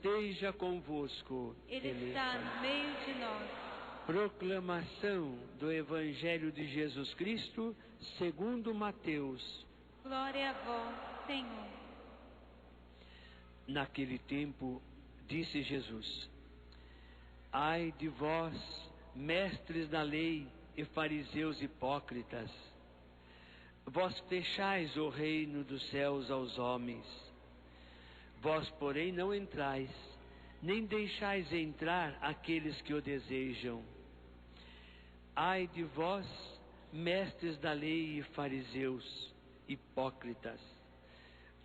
esteja convosco. Ele está no meio de nós. Proclamação do Evangelho de Jesus Cristo segundo Mateus. Glória a vós, Senhor. Naquele tempo, disse Jesus: Ai de vós, mestres da lei e fariseus hipócritas, vós fechais o reino dos céus aos homens. Vós, porém, não entrais, nem deixais entrar aqueles que o desejam. Ai de vós, mestres da lei e fariseus hipócritas,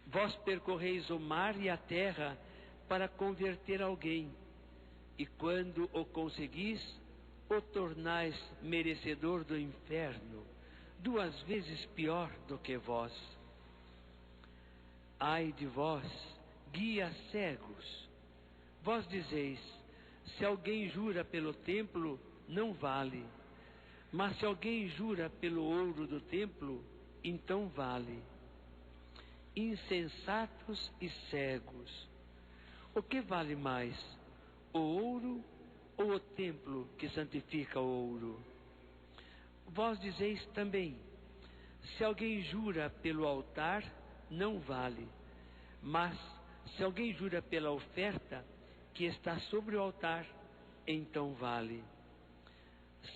vós percorreis o mar e a terra para converter alguém, e quando o conseguis, o tornais merecedor do inferno, 2 vezes pior do que vós. Ai de vós, guias cegos, vós dizeis: se alguém jura pelo templo, não vale, mas se alguém jura pelo ouro do templo, então vale. Insensatos e cegos, o que vale mais, o ouro ou o templo que santifica o ouro? Vós dizeis também: se alguém jura pelo altar, não vale, mas se alguém jura pela oferta que está sobre o altar, então vale.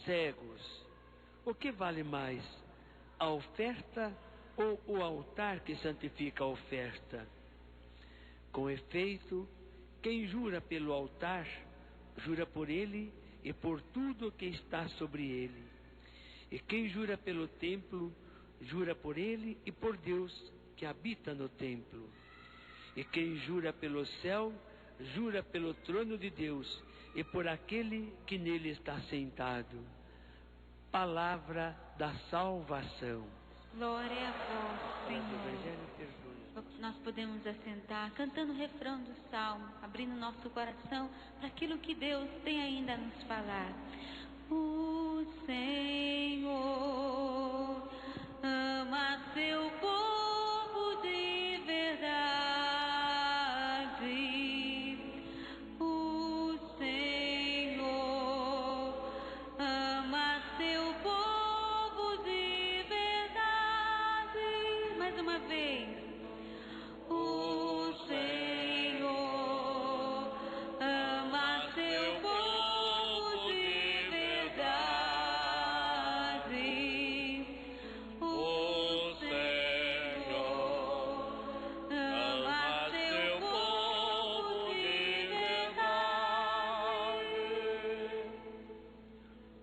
Cegos, o que vale mais, a oferta ou o altar que santifica a oferta? Com efeito, quem jura pelo altar, jura por ele e por tudo o que está sobre ele. E quem jura pelo templo, jura por ele e por Deus que habita no templo. E quem jura pelo céu, jura pelo trono de Deus e por aquele que nele está sentado. Palavra da salvação. Glória a vós, Senhor. Nós podemos assentar cantando o refrão do Salmo, abrindo nosso coração para aquilo que Deus tem ainda a nos falar. O Senhor ama seu povo de verdade. O Senhor ama seu povo de verdade. Mais uma vez. O Senhor ama seu povo de verdade. O Senhor ama seu povo de verdade.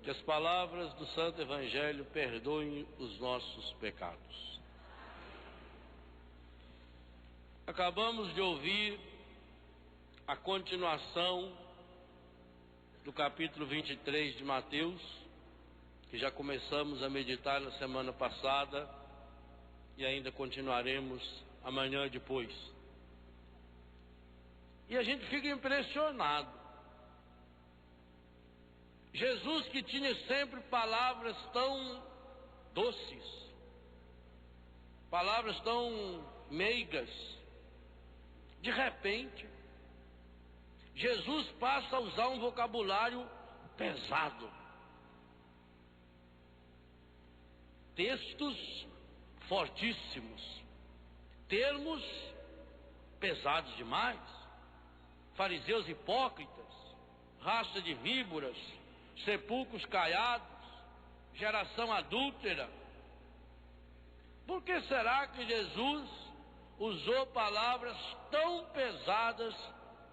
Que as palavras do Santo Evangelho perdoem os nossos pecados. Acabamos de ouvir a continuação do capítulo 23 de Mateus, que já começamos a meditar na semana passada e ainda continuaremos amanhã depois. E a gente fica impressionado. Jesus, que tinha sempre palavras tão doces, palavras tão meigas, de repente, Jesus passa a usar um vocabulário pesado. Textos fortíssimos, termos pesados demais. Fariseus hipócritas, raça de víboras, sepulcros caiados, geração adúltera. Por que será que Jesus usou palavras tão pesadas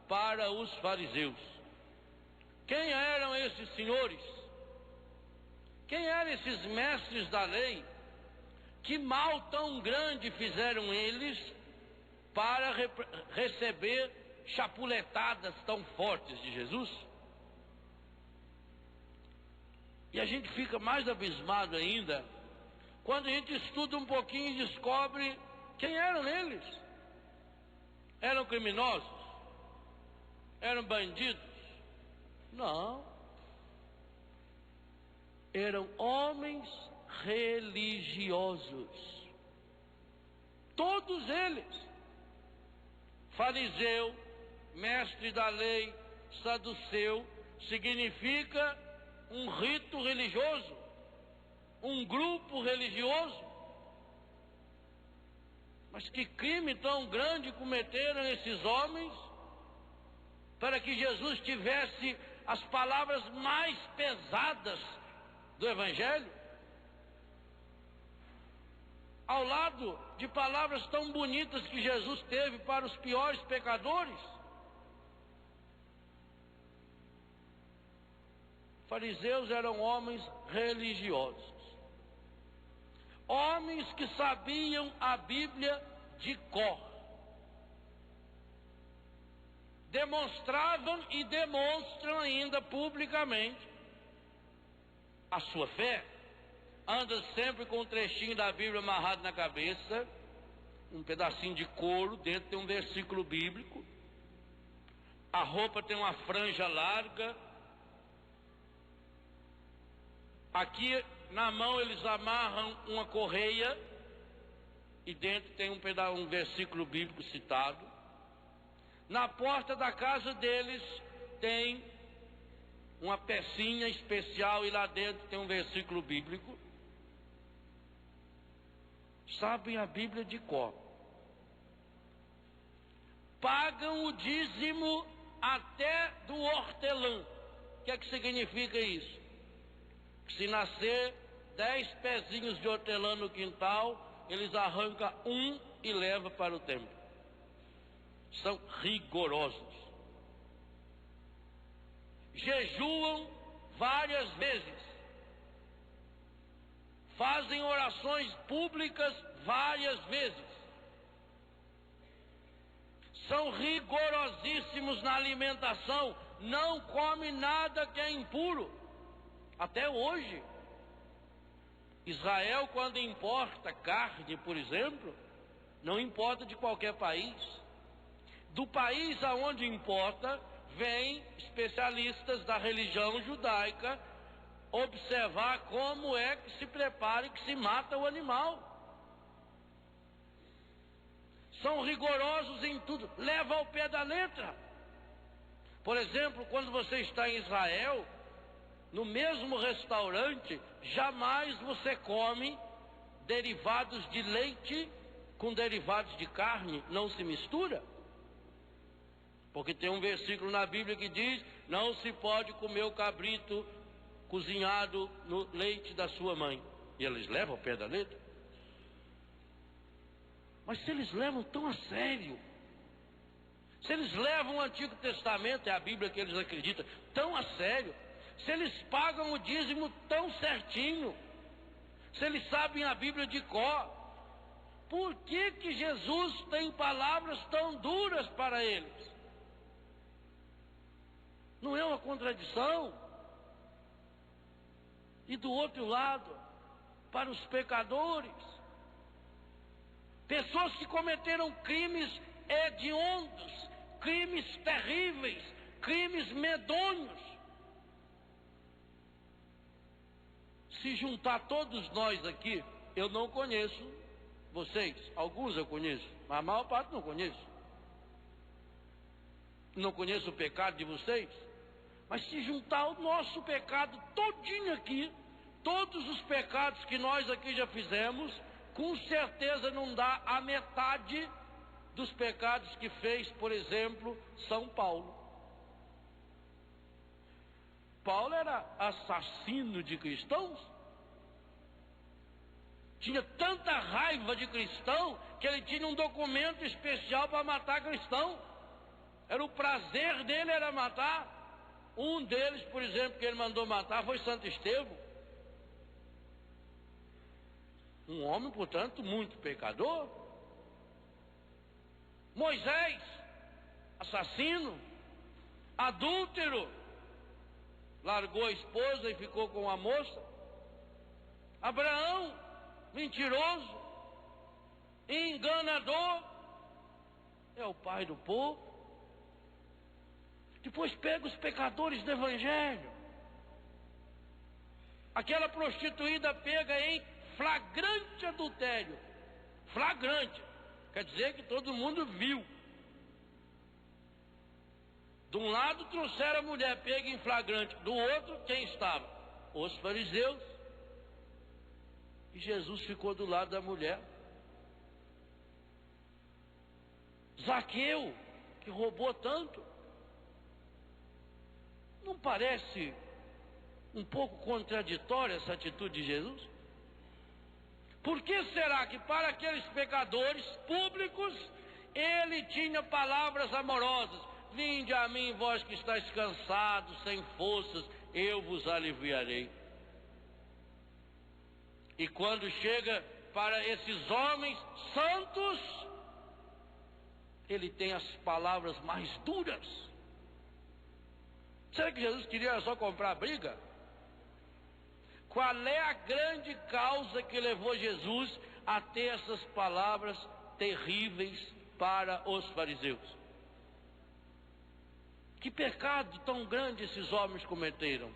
para os fariseus? Quem eram esses senhores? Quem eram esses mestres da lei? Que mal tão grande fizeram eles para receber chapuletadas tão fortes de Jesus? E a gente fica mais abismado ainda quando a gente estuda um pouquinho e descobre quem eram eles. Eram criminosos? Eram bandidos? Não. Eram homens religiosos. Todos eles. Fariseu, mestre da lei saduceu, significa um rito religioso, um grupo religioso. Mas que crime tão grande cometeram esses homens para que Jesus tivesse as palavras mais pesadas do Evangelho, ao lado de palavras tão bonitas que Jesus teve para os piores pecadores? Fariseus eram homens religiosos, homens que sabiam a Bíblia de cor, demonstravam e demonstram ainda publicamente a sua fé. Anda sempre com um trechinho da Bíblia amarrado na cabeça, um pedacinho de couro, dentro tem um versículo bíblico, a roupa tem uma franja larga, aqui na mão eles amarram uma correia e dentro tem um versículo bíblico citado. Na porta da casa deles tem uma pecinha especial e lá dentro tem um versículo bíblico. Sabem a Bíblia de cor. Pagam o dízimo até do hortelã. O que é que significa isso? Que se nascer 10 pezinhos de hortelã no quintal, eles arrancam um e levam para o templo. São rigorosos. Jejuam várias vezes. Fazem orações públicas várias vezes. São rigorosíssimos na alimentação. Não comem nada que é impuro. Até hoje. Israel, quando importa carne, por exemplo, não importa de qualquer país. Do país aonde importa, vêm especialistas da religião judaica observar como é que se prepara e que se mata o animal. São rigorosos em tudo, leva ao pé da letra. Por exemplo, quando você está em Israel, no mesmo restaurante, jamais você come derivados de leite com derivados de carne, não se mistura. Porque tem um versículo na Bíblia que diz: não se pode comer o cabrito cozinhado no leite da sua mãe. E eles levam ao pé da letra. Mas se eles levam tão a sério, se eles levam o Antigo Testamento, é a Bíblia que eles acreditam, tão a sério, se eles pagam o dízimo tão certinho, se eles sabem a Bíblia de cor, por que que Jesus tem palavras tão duras para eles? Não é uma contradição? E do outro lado, para os pecadores, pessoas que cometeram crimes hediondos, crimes terríveis, crimes medonhos. Se juntar todos nós aqui, eu não conheço vocês. Alguns eu conheço, mas a maior parte não conheço. Não conheço o pecado de vocês. Mas se juntar o nosso pecado todinho aqui, todos os pecados que nós aqui já fizemos, com certeza não dá a metade dos pecados que fez, por exemplo, São Paulo. Paulo era assassino de cristãos. Tinha tanta raiva de cristão que ele tinha um documento especial para matar cristão. Era o prazer dele, era matar. Um deles, por exemplo, que ele mandou matar foi Santo Estevão. Um homem, portanto, muito pecador. Moisés, assassino, adúltero, largou a esposa e ficou com a moça. Abraão, mentiroso, enganador, é o pai do povo. Depois pega os pecadores do Evangelho. Aquela prostituída pega em flagrante adultério. Flagrante. Quer dizer que todo mundo viu. De um lado trouxeram a mulher pega em flagrante, do outro quem estava? Os fariseus. E Jesus ficou do lado da mulher. Zaqueu, que roubou tanto, não parece um pouco contraditória essa atitude de Jesus? Por que será que para aqueles pecadores públicos ele tinha palavras amorosas? Vinde a mim, vós que estáis cansados, sem forças, eu vos aliviarei. E quando chega para esses homens santos, ele tem as palavras mais duras. Será que Jesus queria só comprar briga? Qual é a grande causa que levou Jesus a ter essas palavras terríveis para os fariseus? Que pecado tão grande esses homens cometeram?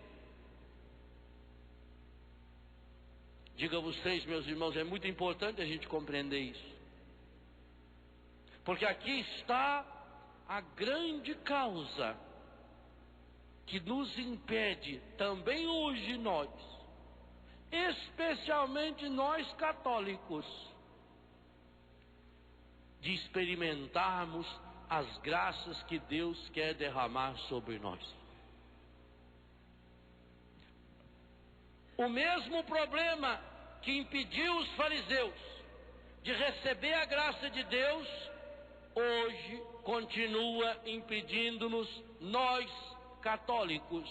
Digo a vocês, meus irmãos, é muito importante a gente compreender isso. Porque aqui está a grande causa que nos impede, também hoje nós, especialmente nós católicos, de experimentarmos as graças que Deus quer derramar sobre nós. O mesmo problema que impediu os fariseus de receber a graça de Deus, hoje continua impedindo-nos, nós católicos,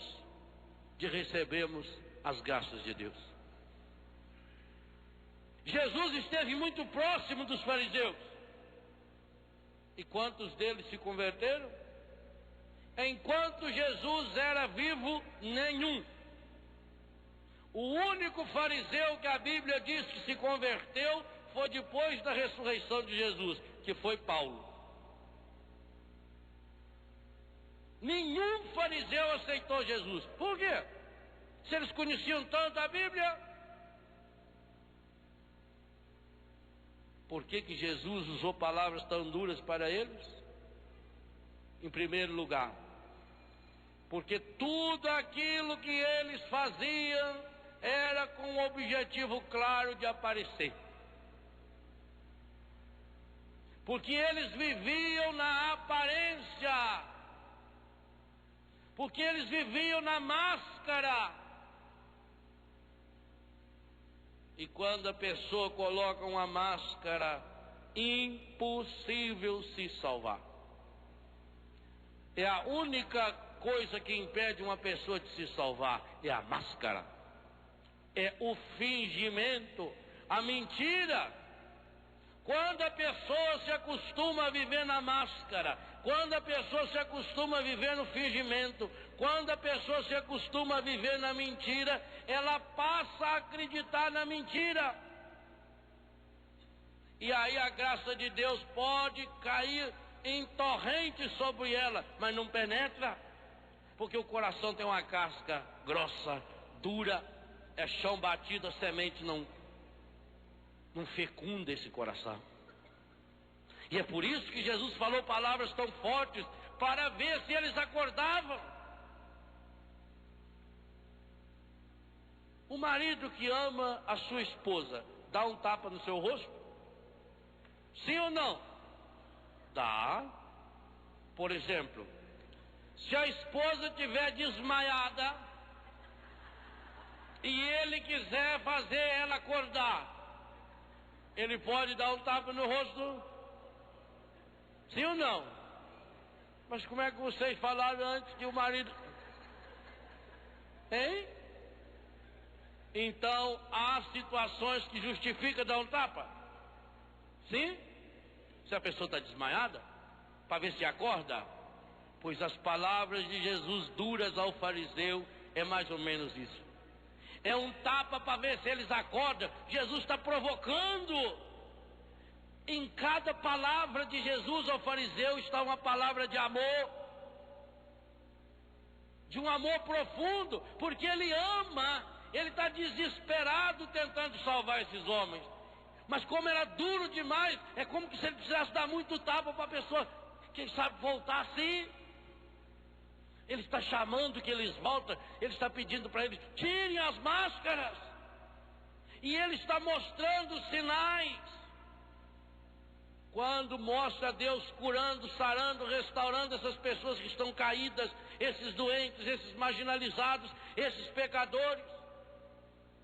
de recebermos as graças de Deus. Jesus esteve muito próximo dos fariseus. E quantos deles se converteram? Enquanto Jesus era vivo, nenhum. O único fariseu que a Bíblia diz que se converteu foi depois da ressurreição de Jesus, que foi Paulo. Nenhum fariseu aceitou Jesus. Por quê? Se eles conheciam tanto a Bíblia. Por que que Jesus usou palavras tão duras para eles? Em primeiro lugar, porque tudo aquilo que eles faziam era com o objetivo claro de aparecer. Porque eles viviam na aparência. Porque eles viviam na máscara. E quando a pessoa coloca uma máscara, impossível se salvar. É a única coisa que impede uma pessoa de se salvar, é a máscara. É o fingimento, a mentira. Quando a pessoa se acostuma a viver na máscara, quando a pessoa se acostuma a viver no fingimento, quando a pessoa se acostuma a viver na mentira, ela passa a acreditar na mentira. E aí a graça de Deus pode cair em torrente sobre ela, mas não penetra, porque o coração tem uma casca grossa, dura, é chão batido, a semente não fecunda esse coração. E é por isso que Jesus falou palavras tão fortes, para ver se eles acordavam. O marido que ama a sua esposa, dá um tapa no seu rosto? Sim ou não? Dá. Por exemplo, se a esposa estiver desmaiada e ele quiser fazer ela acordar, ele pode dar um tapa no rosto? Sim ou não? Mas como é que vocês falaram antes que o marido... Hein? Então, há situações que justificam dar um tapa? Sim? Se a pessoa está desmaiada, para ver se acorda. Pois as palavras de Jesus duras ao fariseu é mais ou menos isso. É um tapa para ver se eles acordam. Jesus está provocando. Em cada palavra de Jesus ao fariseu está uma palavra de amor. De um amor profundo, porque ele ama. Ele está desesperado tentando salvar esses homens. Mas como era duro demais, é como se ele precisasse dar muito tapa para a pessoa, quem sabe, voltar assim. Ele está chamando que eles voltem, ele está pedindo para eles, tirem as máscaras. E ele está mostrando sinais. Quando mostra Deus curando, sarando, restaurando essas pessoas que estão caídas, esses doentes, esses marginalizados, esses pecadores,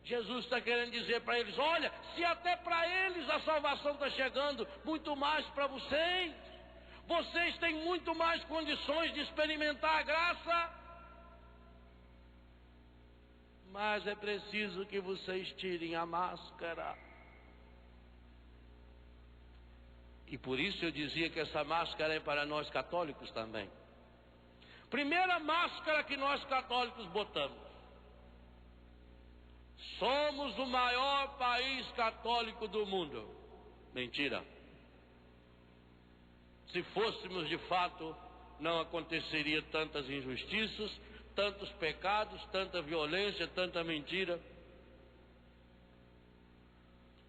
Jesus está querendo dizer para eles, olha, se até para eles a salvação está chegando, muito mais para vocês. Vocês têm muito mais condições de experimentar a graça. Mas é preciso que vocês tirem a máscara. E por isso eu dizia que essa máscara é para nós católicos também. Primeira máscara que nós católicos botamos. Somos o maior país católico do mundo. Mentira. Se fôssemos de fato, não aconteceria tantas injustiças, tantos pecados, tanta violência, tanta mentira.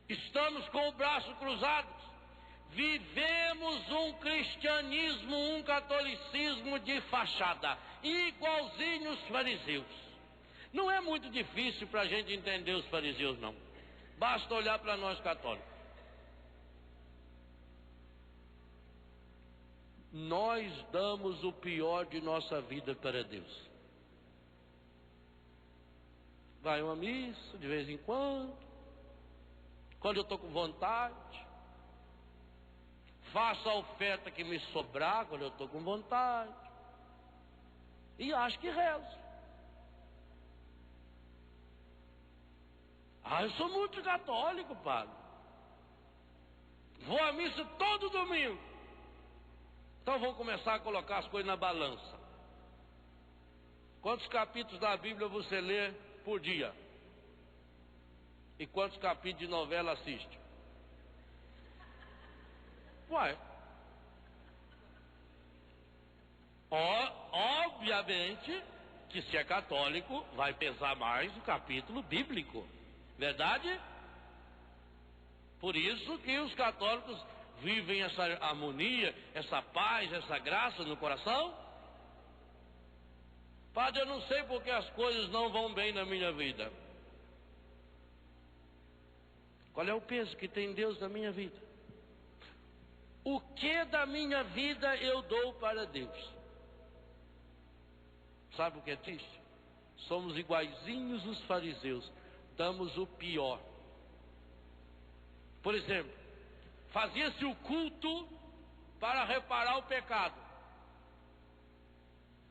Estamos com o braço cruzado. Vivemos um cristianismo, um catolicismo de fachada, igualzinho os fariseus. Não é muito difícil para a gente entender os fariseus, não. Basta olhar para nós católicos. Nós damos o pior de nossa vida para Deus. Vai uma missa de vez em quando eu estou com vontade. Faço a oferta que me sobrar quando eu estou com vontade. E acho que rezo. Eu sou muito católico, padre. Vou à missa todo domingo. Então vamos começar a colocar as coisas na balança. Quantos capítulos da Bíblia você lê por dia? E quantos capítulos de novela assiste? Ué. Obviamente que se é católico vai pesar mais o capítulo bíblico. Verdade? Por isso que os católicos vivem essa harmonia, essa paz, essa graça no coração. Padre, eu não sei porque as coisas não vão bem na minha vida. Qual é o peso que tem Deus na minha vida? O que da minha vida eu dou para Deus? Sabe o que é triste? Somos iguaizinhos os fariseus. Damos o pior. Por exemplo, fazia-se o culto para reparar o pecado.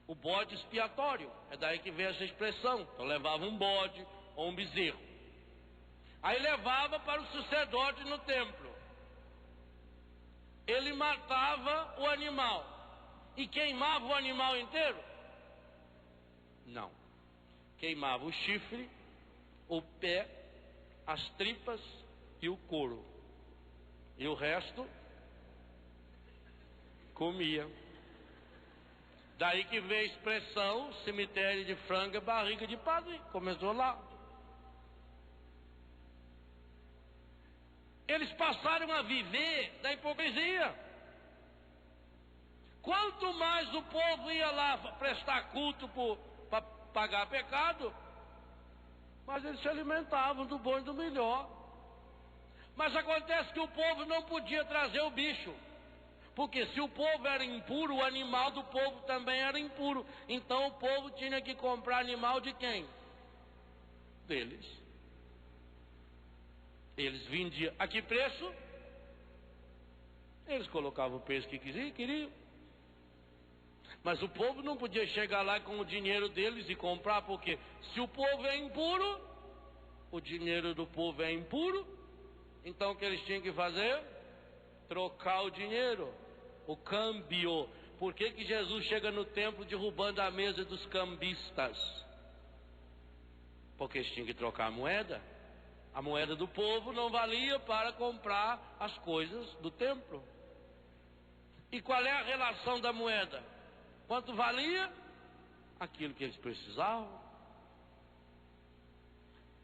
O bode expiatório. É daí que vem essa expressão. Então levava um bode ou um bezerro. Aí levava para o sacerdote no templo. Ele matava o animal. E queimava o animal inteiro? Não. Queimava o chifre, o pé, as tripas e o couro. E o resto comia. Daí que veio a expressão cemitério de frango é barriga de padre. Começou lá. Eles passaram a viver da hipocrisia. Quanto mais o povo ia lá prestar culto para pagar pecado, mas eles se alimentavam do bom e do melhor. Mas acontece que o povo não podia trazer o bicho, porque se o povo era impuro, o animal do povo também era impuro. Então o povo tinha que comprar animal de quem? Deles. Eles vendiam. A que preço? Eles colocavam o preço que queriam. Mas o povo não podia chegar lá com o dinheiro deles e comprar, porque se o povo é impuro, o dinheiro do povo é impuro, então o que eles tinham que fazer? Trocar o dinheiro, o câmbio. Por que que Jesus chega no templo derrubando a mesa dos cambistas? Porque eles tinham que trocar a moeda. A moeda do povo não valia para comprar as coisas do templo. E qual é a relação da moeda? Quanto valia? Aquilo que eles precisavam.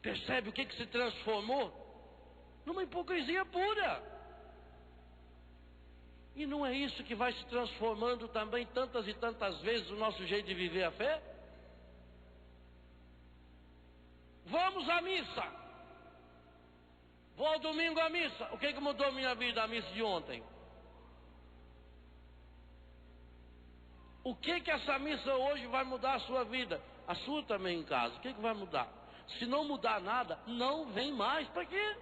Percebe o que se transformou? Numa hipocrisia pura. E não é isso que vai se transformando também tantas e tantas vezes o nosso jeito de viver a fé? Vamos à missa. Vou ao domingo à missa. O que mudou a minha vida, a missa de ontem? O que essa missa hoje vai mudar a sua vida? A sua também em casa. O que vai mudar? Se não mudar nada, não vem mais. Para quê?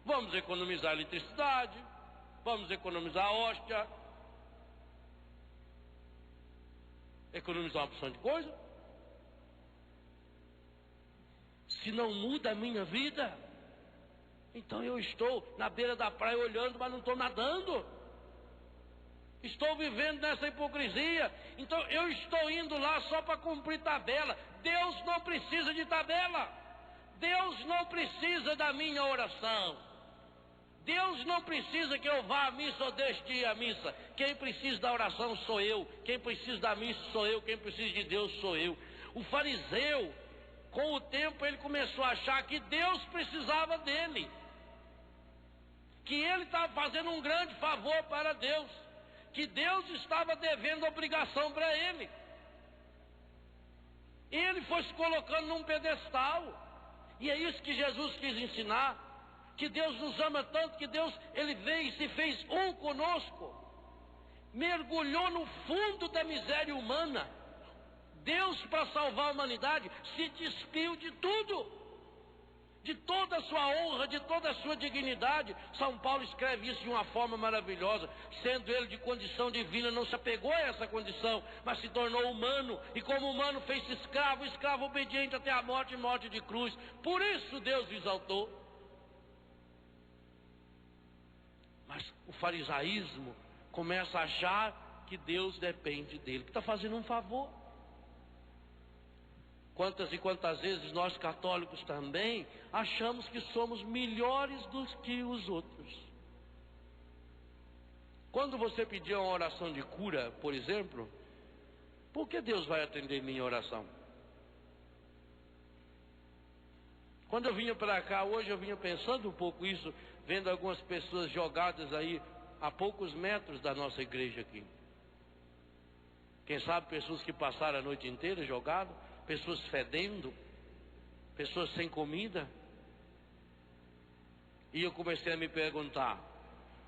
Vamos economizar eletricidade, vamos economizar a hóstia, economizar uma opção de coisa. Se não muda a minha vida, então eu estou na beira da praia olhando, mas não estou nadando. Estou vivendo nessa hipocrisia. Então eu estou indo lá só para cumprir tabela. Deus não precisa de tabela. Deus não precisa da minha oração. Deus não precisa que eu vá à missa ou deixe de ir à missa. Quem precisa da oração sou eu. Quem precisa da missa sou eu. Quem precisa de Deus sou eu. O fariseu, com o tempo, ele começou a achar que Deus precisava dele. Que ele estava fazendo um grande favor para Deus. Que Deus estava devendo obrigação para ele. Ele foi se colocando num pedestal. E é isso que Jesus quis ensinar. Que Deus nos ama tanto, que Deus, Ele veio e se fez um conosco. Mergulhou no fundo da miséria humana. Deus, para salvar a humanidade, se despiu de tudo. De toda a sua honra, de toda a sua dignidade. São Paulo escreve isso de uma forma maravilhosa. Sendo ele de condição divina, não se apegou a essa condição, mas se tornou humano. E como humano fez-se escravo, escravo obediente até a morte e morte de cruz. Por isso Deus o exaltou. Mas o farisaísmo começa a achar que Deus depende dele, que está fazendo um favor. Quantas e quantas vezes nós católicos também achamos que somos melhores do que os outros. Quando você pedir uma oração de cura, por exemplo, por que Deus vai atender minha oração? Quando eu vinha para cá hoje, eu vinha pensando um pouco isso, vendo algumas pessoas jogadas aí a poucos metros da nossa igreja aqui. Quem sabe pessoas que passaram a noite inteira jogadas, pessoas fedendo, pessoas sem comida. E eu comecei a me perguntar,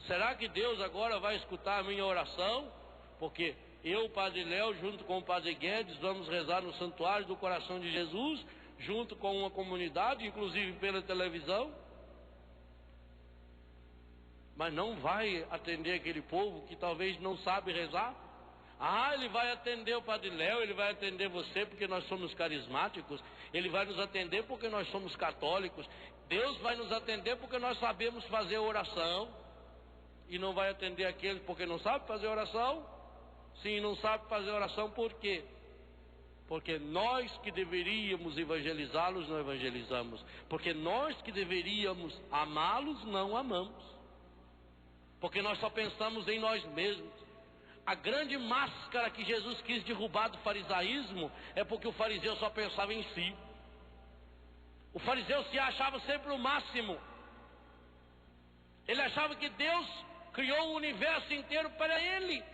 será que Deus agora vai escutar a minha oração? Porque eu, o Padre Léo, junto com o Padre Guedes, vamos rezar no Santuário do Coração de Jesus, junto com uma comunidade, inclusive pela televisão. Mas não vai atender aquele povo que talvez não sabe rezar? Ah, ele vai atender o Padre Léo, ele vai atender você porque nós somos carismáticos, ele vai nos atender porque nós somos católicos, Deus vai nos atender porque nós sabemos fazer oração, e não vai atender aqueles porque não sabe fazer oração? Sim, não sabe fazer oração por quê? Porque nós que deveríamos evangelizá-los não evangelizamos, porque nós que deveríamos amá-los não amamos, porque nós só pensamos em nós mesmos. A grande máscara que Jesus quis derrubar do farisaísmo é porque o fariseu só pensava em si. O fariseu se achava sempre o máximo. Ele achava que Deus criou o universo inteiro para ele.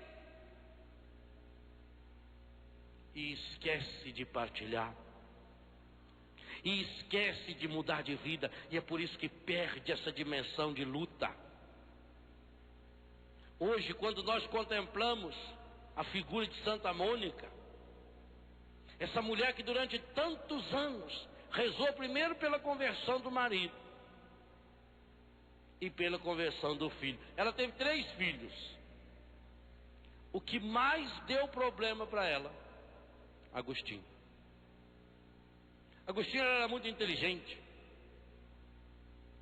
E esquece de partilhar. E esquece de mudar de vida. E é por isso que perde essa dimensão de luta. Hoje, quando nós contemplamos a figura de Santa Mônica, essa mulher que durante tantos anos rezou primeiro pela conversão do marido e pela conversão do filho. Ela teve 3 filhos. O que mais deu problema para ela? Agostinho. Agostinho era muito inteligente.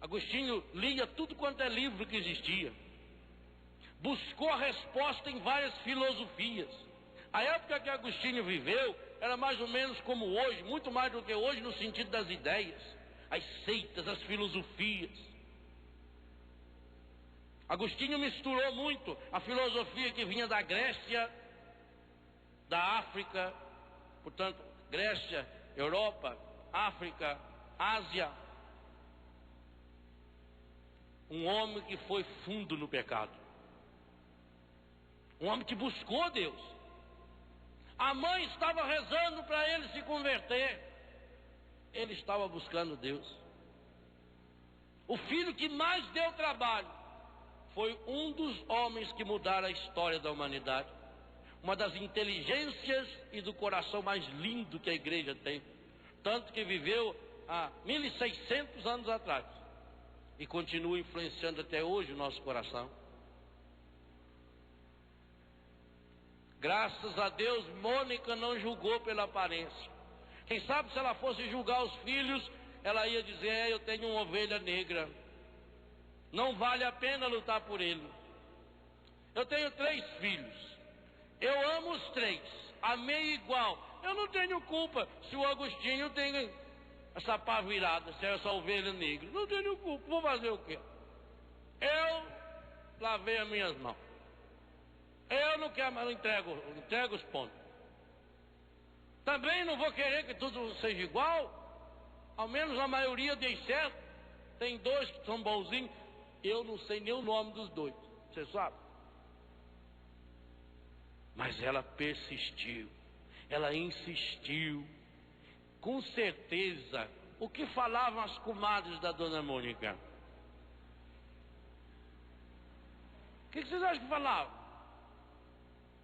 Agostinho lia tudo quanto é livro que existia. Buscou a resposta em várias filosofias. A época que Agostinho viveu era mais ou menos como hoje, muito mais do que hoje no sentido das ideias, as seitas, as filosofias. Agostinho misturou muito a filosofia que vinha da Grécia, da África, portanto, Grécia, Europa, África, Ásia. Um homem que foi fundo no pecado. Um homem que buscou Deus. A mãe estava rezando para ele se converter. Ele estava buscando Deus. O filho que mais deu trabalho foi um dos homens que mudaram a história da humanidade. Uma das inteligências e do coração mais lindo que a igreja tem. Tanto que viveu há 1600 anos atrás. E continua influenciando até hoje o nosso coração. Graças a Deus, Mônica não julgou pela aparência. Quem sabe se ela fosse julgar os filhos, ela ia dizer: eu tenho uma ovelha negra, não vale a pena lutar por ele. Eu tenho 3 filhos, eu amo os 3, amei igual. Eu não tenho culpa se o Agostinho tem essa pá virada, se é essa ovelha negra. Não tenho culpa, vou fazer o quê? Eu lavei as minhas mãos. Eu não quero, mas entrego os pontos. Também não vou querer que tudo seja igual. Ao menos a maioria dê certo. Tem 2 que são bonzinhos. Eu não sei nem o nome dos 2. Você sabe? Mas ela persistiu. Ela insistiu. Com certeza. O que falavam as comadres da dona Mônica? O que vocês acham que falavam?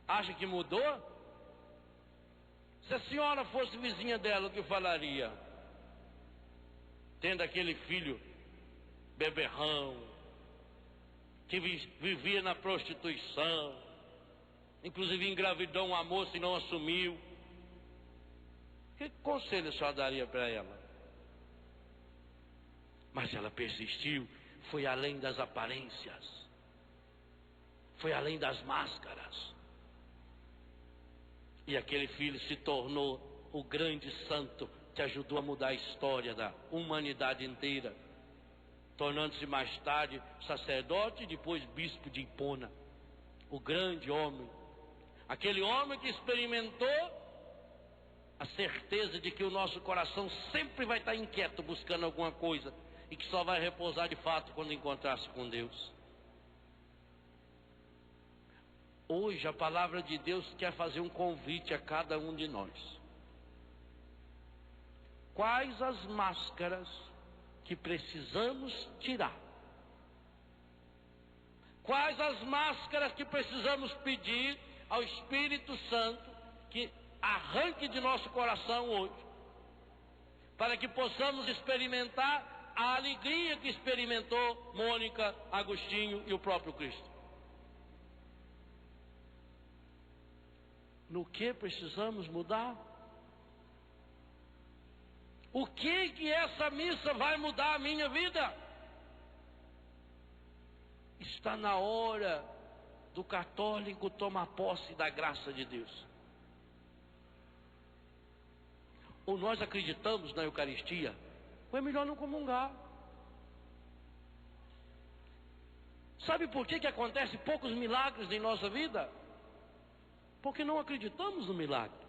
Acha que mudou? Se a senhora fosse vizinha dela, o que falaria? Tendo aquele filho beberrão, que vivia na prostituição, inclusive engravidou uma moça e não assumiu. Que conselho a senhora daria para ela? Mas ela persistiu, foi além das aparências, foi além das máscaras. E aquele filho se tornou o grande santo que ajudou a mudar a história da humanidade inteira, tornando-se mais tarde sacerdote e depois bispo de Hipona. O grande homem, aquele homem que experimentou a certeza de que o nosso coração sempre vai estar inquieto buscando alguma coisa e que só vai repousar de fato quando encontrar-se com Deus. Hoje a palavra de Deus quer fazer um convite a cada um de nós. Quais as máscaras que precisamos tirar? Quais as máscaras que precisamos pedir ao Espírito Santo que arranque de nosso coração hoje, para que possamos experimentar a alegria que experimentou Mônica, Agostinho e o próprio Cristo? No que precisamos mudar? O que essa missa vai mudar a minha vida? Está na hora do católico tomar posse da graça de Deus. Ou nós acreditamos na Eucaristia, ou é melhor não comungar. Sabe por que acontece poucos milagres em nossa vida? Porque não acreditamos no milagre.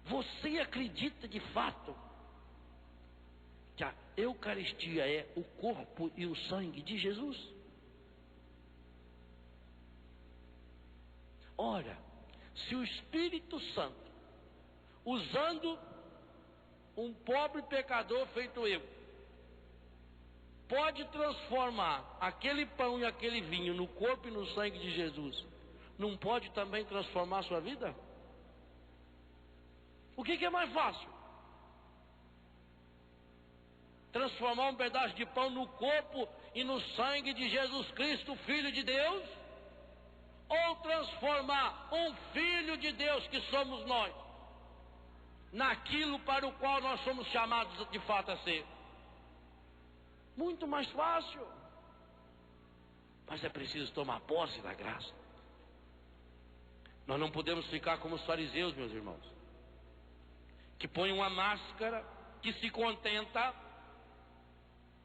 Você acredita de fato que a Eucaristia é o corpo e o sangue de Jesus? Ora, se o Espírito Santo, usando um pobre pecador feito eu, pode transformar aquele pão e aquele vinho no corpo e no sangue de Jesus, não pode também transformar a sua vida? O que é mais fácil? Transformar um pedaço de pão no corpo e no sangue de Jesus Cristo, Filho de Deus? Ou transformar um Filho de Deus que somos nós, naquilo para o qual nós somos chamados de fato a ser? Muito mais fácil. Mas é preciso tomar posse da graça. Nós não podemos ficar como os fariseus, meus irmãos, que põem uma máscara, que se contenta.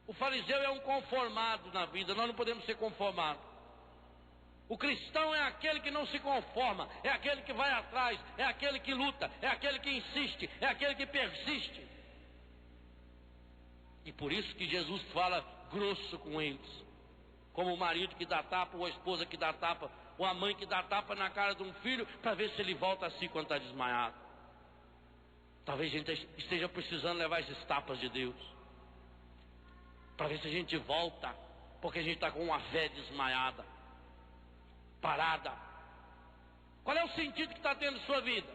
O fariseu é um conformado na vida. Nós não podemos ser conformados. O cristão é aquele que não se conforma, é aquele que vai atrás, é aquele que luta, é aquele que insiste, é aquele que persiste. E por isso que Jesus fala grosso com eles. Como o marido que dá tapa, ou a esposa que dá tapa, ou a mãe que dá tapa na cara de um filho, para ver se ele volta a si quando está desmaiado. Talvez a gente esteja precisando levar esses tapas de Deus, para ver se a gente volta, porque a gente está com uma fé desmaiada, parada. Qual é o sentido que está tendo sua vida?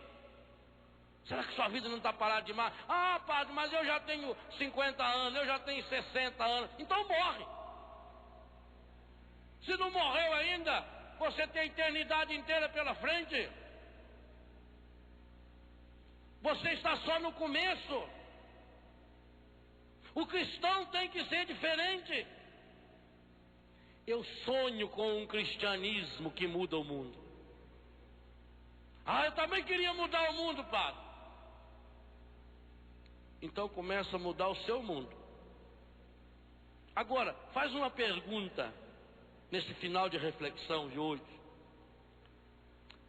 Será que sua vida não está parada demais? Ah, padre, mas eu já tenho 50 anos, eu já tenho 60 anos. Então morre. Se não morreu ainda, você tem a eternidade inteira pela frente. Você está só no começo. O cristão tem que ser diferente. Eu sonho com um cristianismo que muda o mundo. Ah, eu também queria mudar o mundo, padre. Então começa a mudar o seu mundo. Agora, faz uma pergunta nesse final de reflexão de hoje.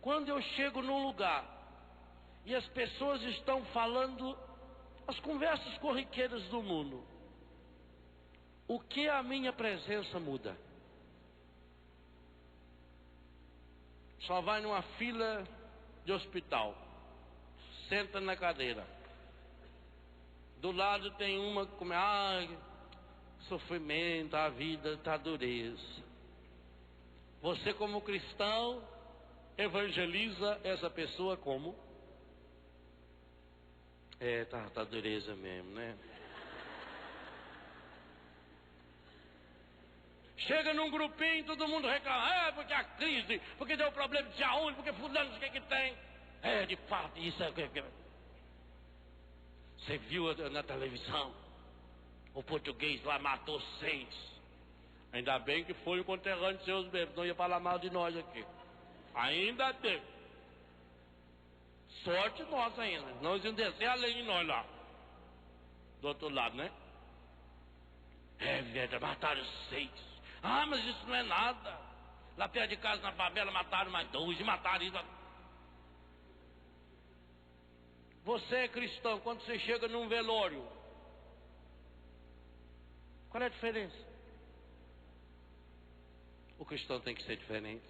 Quando eu chego num lugar e as pessoas estão falando as conversas corriqueiras do mundo, o que a minha presença muda? Só vai numa fila de hospital, senta na cadeira, do lado tem uma que come, sofrimento, a vida está dureza. Você como cristão evangeliza essa pessoa como? Tá dureza mesmo, né? Chega num grupinho, todo mundo reclama, porque a crise, porque deu problema de saúde, porque fulano, o que tem. De fato, isso é o que... Você viu na televisão, o português lá matou 6. Ainda bem que foi o conterrâneo de seus mesmos, não ia falar mal de nós aqui. Ainda bem. Sorte nossa ainda, nós iam descer além de nós lá. Do outro lado, né? Velho, mataram 6. Mas isso não é nada. Lá perto de casa, na favela, mataram mais 2 e mataram isso. Você é cristão, quando você chega num velório, qual é a diferença? O cristão tem que ser diferente.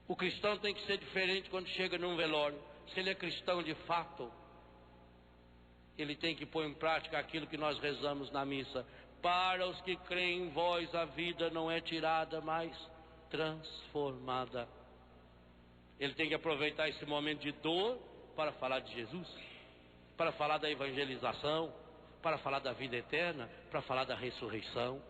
O cristão tem que ser diferente quando chega num velório. Se ele é cristão de fato, ele tem que pôr em prática aquilo que nós rezamos na missa. Para os que creem em vós, a vida não é tirada, mas transformada. Ele tem que aproveitar esse momento de dor para falar de Jesus, para falar da evangelização, para falar da vida eterna, para falar da ressurreição.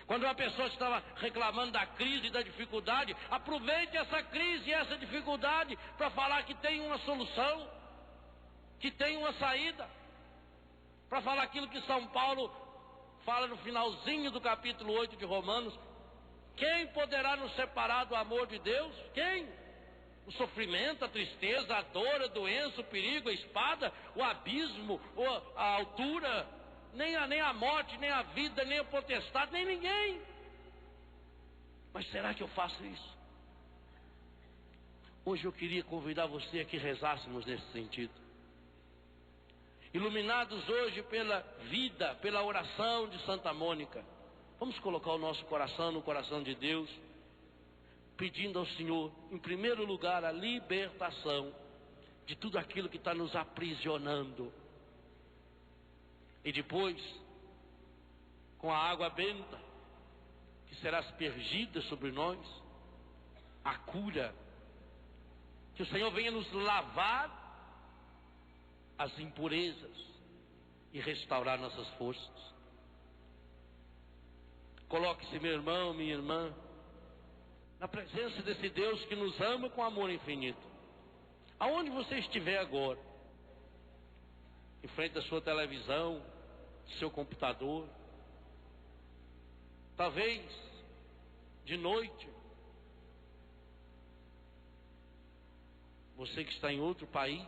Quando uma pessoa estava reclamando da crise e da dificuldade, aproveite essa crise e essa dificuldade para falar que tem uma solução, que tem uma saída, para falar aquilo que São Paulo fala no finalzinho do capítulo 8 de Romanos: quem poderá nos separar do amor de Deus? Quem? O sofrimento, a tristeza, a dor, a doença, o perigo, a espada, o abismo, a altura, nem a morte, nem a vida, nem a potestade, nem ninguém. Mas será que eu faço isso? Hoje eu queria convidar você a que rezássemos nesse sentido. Iluminados hoje pela vida, pela oração de Santa Mônica, vamos colocar o nosso coração no coração de Deus, pedindo ao Senhor, em primeiro lugar, a libertação de tudo aquilo que está nos aprisionando. E depois, com a água benta, que será aspergida sobre nós, a cura. Que o Senhor venha nos lavar as impurezas e restaurar nossas forças. Coloque-se, meu irmão, minha irmã, na presença desse Deus que nos ama com amor infinito. Aonde você estiver agora, em frente à sua televisão, seu computador, talvez de noite, você que está em outro país,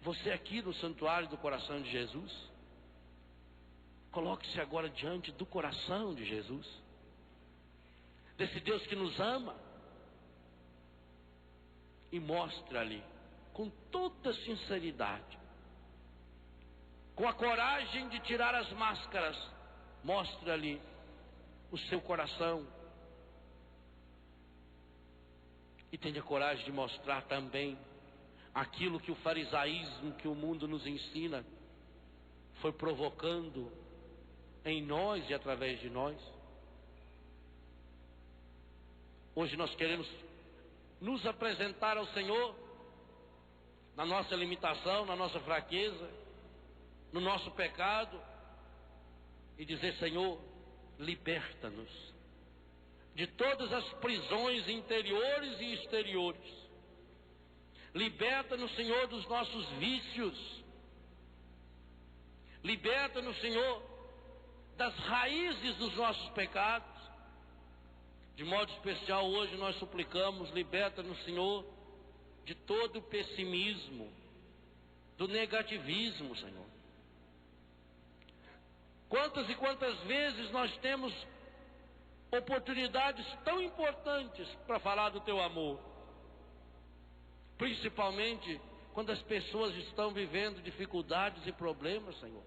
você aqui no santuário do coração de Jesus, coloque-se agora diante do coração de Jesus, desse Deus que nos ama, e mostre-lhe com toda sinceridade com a coragem de tirar as máscaras, mostre-lhe o seu coração. E tenha coragem de mostrar também aquilo que o farisaísmo, que o mundo nos ensina, foi provocando em nós e através de nós. Hoje nós queremos nos apresentar ao Senhor na nossa limitação, na nossa fraqueza, no nosso pecado, e dizer: Senhor, liberta-nos de todas as prisões interiores e exteriores. Liberta-nos, Senhor, dos nossos vícios. Liberta-nos, Senhor, das raízes dos nossos pecados. De modo especial, hoje nós suplicamos: liberta-nos, Senhor, de todo o pessimismo, do negativismo, Senhor. Quantas e quantas vezes nós temos oportunidades tão importantes para falar do Teu amor, principalmente quando as pessoas estão vivendo dificuldades e problemas, Senhor.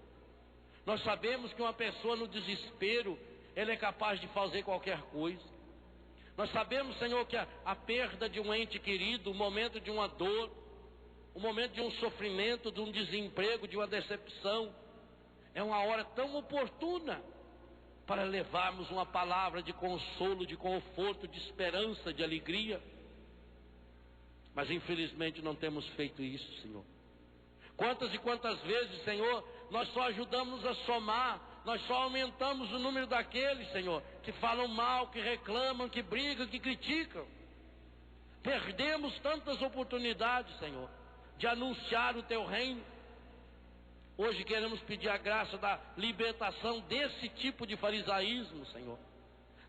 Nós sabemos que uma pessoa no desespero, ela é capaz de fazer qualquer coisa. Nós sabemos, Senhor, que a perda de um ente querido, o momento de uma dor, o momento de um sofrimento, de um desemprego, de uma decepção, é uma hora tão oportuna para levarmos uma palavra de consolo, de conforto, de esperança, de alegria. Mas infelizmente não temos feito isso, Senhor. Quantas e quantas vezes, Senhor, nós só ajudamos a somar, nós só aumentamos o número daqueles, Senhor, que falam mal, que reclamam, que brigam, que criticam. Perdemos tantas oportunidades, Senhor, de anunciar o Teu reino. Hoje queremos pedir a graça da libertação desse tipo de farisaísmo, Senhor.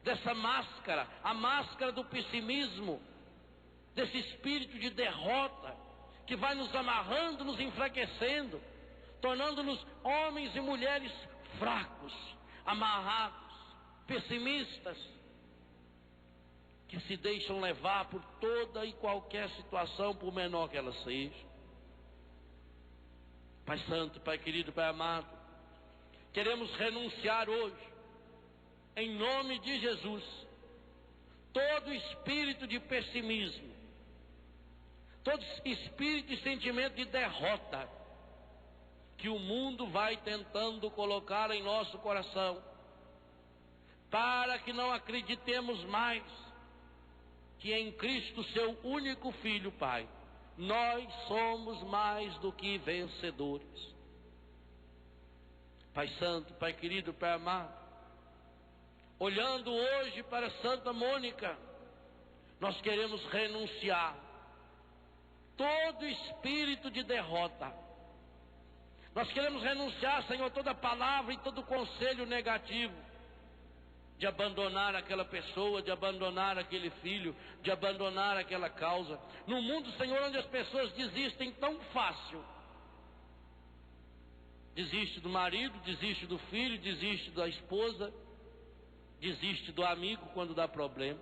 Dessa máscara, a máscara do pessimismo, desse espírito de derrota, que vai nos amarrando, nos enfraquecendo, tornando-nos homens e mulheres fracos, amarrados, pessimistas, que se deixam levar por toda e qualquer situação, por menor que ela seja. Pai Santo, Pai querido, Pai amado, queremos renunciar hoje, em nome de Jesus, todo espírito de pessimismo, todo espírito e sentimento de derrota que o mundo vai tentando colocar em nosso coração, para que não acreditemos mais que em Cristo, Seu único Filho, Pai, nós somos mais do que vencedores. Pai Santo, Pai querido, Pai amado, olhando hoje para Santa Mônica, nós queremos renunciar todo espírito de derrota. Nós queremos renunciar, Senhor, toda palavra e todo conselho negativo, de abandonar aquela pessoa, de abandonar aquele filho, de abandonar aquela causa. No mundo, Senhor, onde as pessoas desistem tão fácil, desiste do marido, desiste do filho, desiste da esposa, desiste do amigo quando dá problema.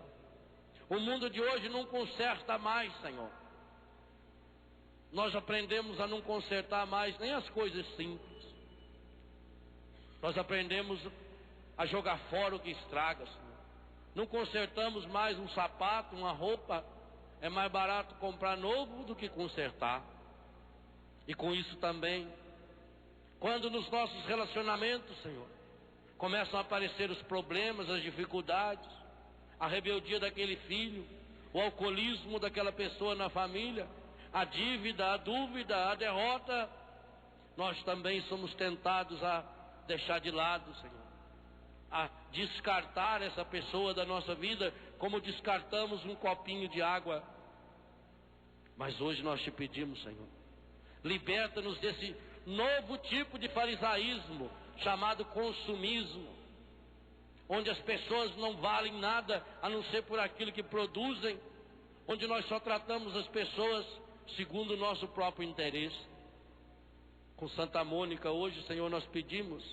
O mundo de hoje não conserta mais, Senhor. Nós aprendemos a não consertar mais nem as coisas simples. Nós aprendemos a jogar fora o que estraga, Senhor. Não consertamos mais um sapato, uma roupa. É mais barato comprar novo do que consertar. E com isso também, quando nos nossos relacionamentos, Senhor, começam a aparecer os problemas, as dificuldades, a rebeldia daquele filho, o alcoolismo daquela pessoa na família, a dívida, a dúvida, a derrota, nós também somos tentados a deixar de lado, Senhor, a descartar essa pessoa da nossa vida, como descartamos um copinho de água. Mas hoje nós te pedimos, Senhor, liberta-nos desse novo tipo de farisaísmo, chamado consumismo, onde as pessoas não valem nada a não ser por aquilo que produzem, onde nós só tratamos as pessoas segundo o nosso próprio interesse. Com Santa Mônica hoje, Senhor, nós pedimos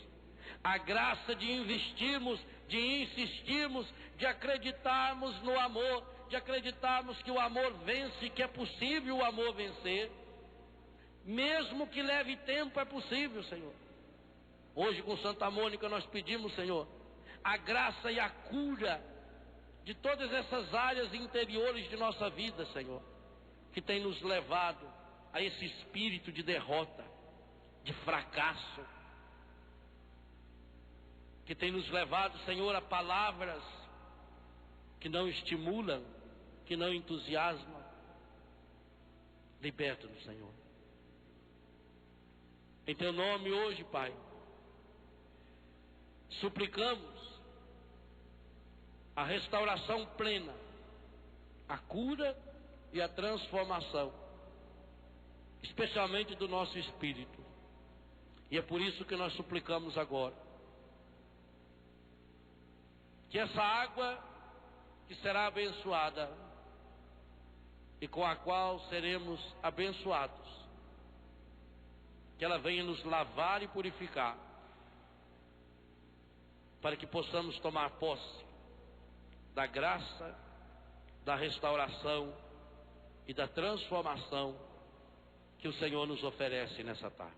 a graça de investirmos, de insistirmos, de acreditarmos no amor, de acreditarmos que o amor vence, que é possível o amor vencer, mesmo que leve tempo, é possível, Senhor. Hoje com Santa Mônica nós pedimos, Senhor, a graça e a cura de todas essas áreas interiores de nossa vida, Senhor, que tem nos levado a esse espírito de derrota, de fracasso, que tem nos levado, Senhor, a palavras que não estimulam, que não entusiasmam. Liberta-nos, Senhor. Em Teu nome hoje, Pai, suplicamos a restauração plena, a cura e a transformação, especialmente do nosso espírito. E é por isso que nós suplicamos agora que essa água que será abençoada e com a qual seremos abençoados, que ela venha nos lavar e purificar, para que possamos tomar posse da graça, da restauração e da transformação que o Senhor nos oferece nessa tarde.